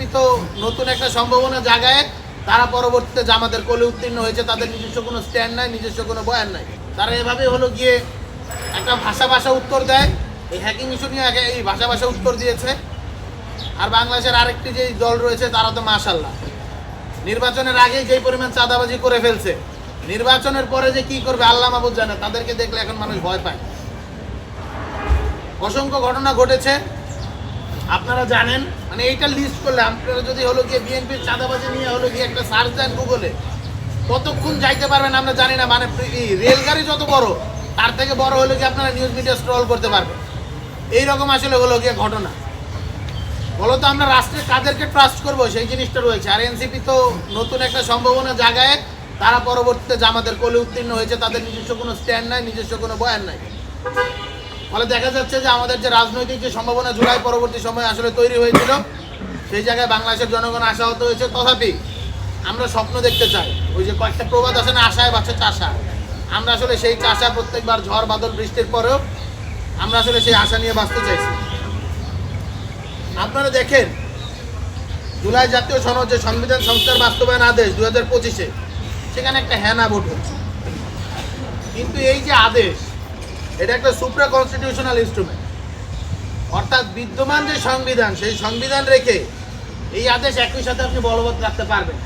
NCP তো নতুন একটা সম্ভাবনা জাগায় তারা পরবর্তীতে জামাতের কোলে উত্তীর্ণ হয়েছে। তাদের নিজস্ব কোনো স্ট্যান্ড নাই, নিজস্ব কোনো বয়ান নাই। তারা এভাবে হলো গিয়ে একটা ভাষা উত্তর দেয়। এই হ্যাকিং ইস্যু নিয়ে এই ভাষা উত্তর দিয়েছে। আর বাংলাদেশের আরেকটি যে দল রয়েছে তারা তো মাশাআল্লাহ নির্বাচনের আগে যেই পরিমাণ চাঁদাবাজি করে ফেলছে, নির্বাচনের পরে যে কি করবে আল্লাহ মাহবুব জানে। তাদেরকে দেখলে এখন মানুষ ভয় পায়। অসংখ্য ঘটনা ঘটেছে আপনারা জানেন। মানে এইটা লিস্ট করলে আপনারা যদি হলো গিয়ে বিএনপির চাঁদাবাজি নিয়ে হলো গিয়ে একটা সার্চ দেন গুগলে, কতক্ষণ যাইতে পারবেন আমরা জানি না। মানে রেলগাড়ি যত বড় তার থেকে বড় হলো গিয়ে আপনারা নিউজ মিডিয়া স্ক্রল করতে পারবেন। এইরকম আসলে হলো গিয়ে ঘটনা। বলতো আমরা রাষ্ট্রের কাদেরকে ট্রাস্ট করবো সেই জিনিসটা রয়েছে। আর এনসিপি তো নতুন একটা সম্ভাবনা জাগায় তারা পরবর্তীতে জামাতের কোলে উত্তীর্ণ হয়েছে। তাদের নিজস্ব কোনো স্ট্যান্ড নাই, নিজস্ব কোনো বয়ান নাই। ফলে দেখা যাচ্ছে যে আমাদের যে রাজনৈতিক যে সম্ভাবনা জুলাই পরবর্তী সময়ে আসলে তৈরি হয়েছিল, সেই জায়গায় বাংলাদেশের জনগণ আশাহত হয়েছে। তথাপি আমরা স্বপ্ন দেখতে চাই। ওই যে কয়েকটা প্রবাদ আছে না, আশায় বাঁচে চাষা। আমরা আসলে সেই চাষা প্রত্যেকবার ঝড় বাদল বৃষ্টির পরেও আমরা আসলে সেই আশা নিয়ে বাঁচতে চাইছি। আপনারা দেখেন জুলাই জাতীয় সনদ যে সংবিধান সংস্কার বাস্তবায়ন আদেশ 2025-এ, সেখানে একটা হ্যানা ভোট হচ্ছে। কিন্তু এই যে আদেশ, এটা একটা সুপ্রা কনস্টিটিউশনাল ইনস্ট্রুমেন্ট। অর্থাৎ বিদ্যমান যে সংবিধান, সেই সংবিধান রেখে এই আদেশ একই সাথে আপনি বলবৎ রাখতে পারবেন।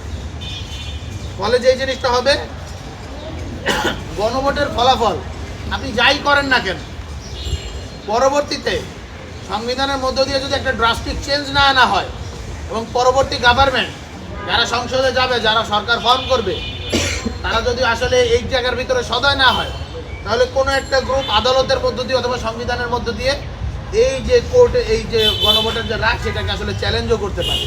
ফলে যে জিনিসটা হবে, গণভোটের ফলাফল আপনি যাই করেন না কেন, পরবর্তীতে সংবিধানের মধ্য দিয়ে যদি একটা ড্রাস্টিক চেঞ্জ না আনা হয় এবং পরবর্তী গভর্নমেন্ট যারা সংসদে যাবে, যারা সরকার ফর্ম করবে, তারা যদি আসলে এই জায়গার ভিতরে সদয় না হয়, তাহলে কোনো একটা গ্রুপ আদালতের মধ্য দিয়ে অথবা সংবিধানের মধ্য দিয়ে এই যে কোর্টে এই যে গণভোটের যে রায়, সেটাকে আসলে চ্যালেঞ্জও করতে পারে।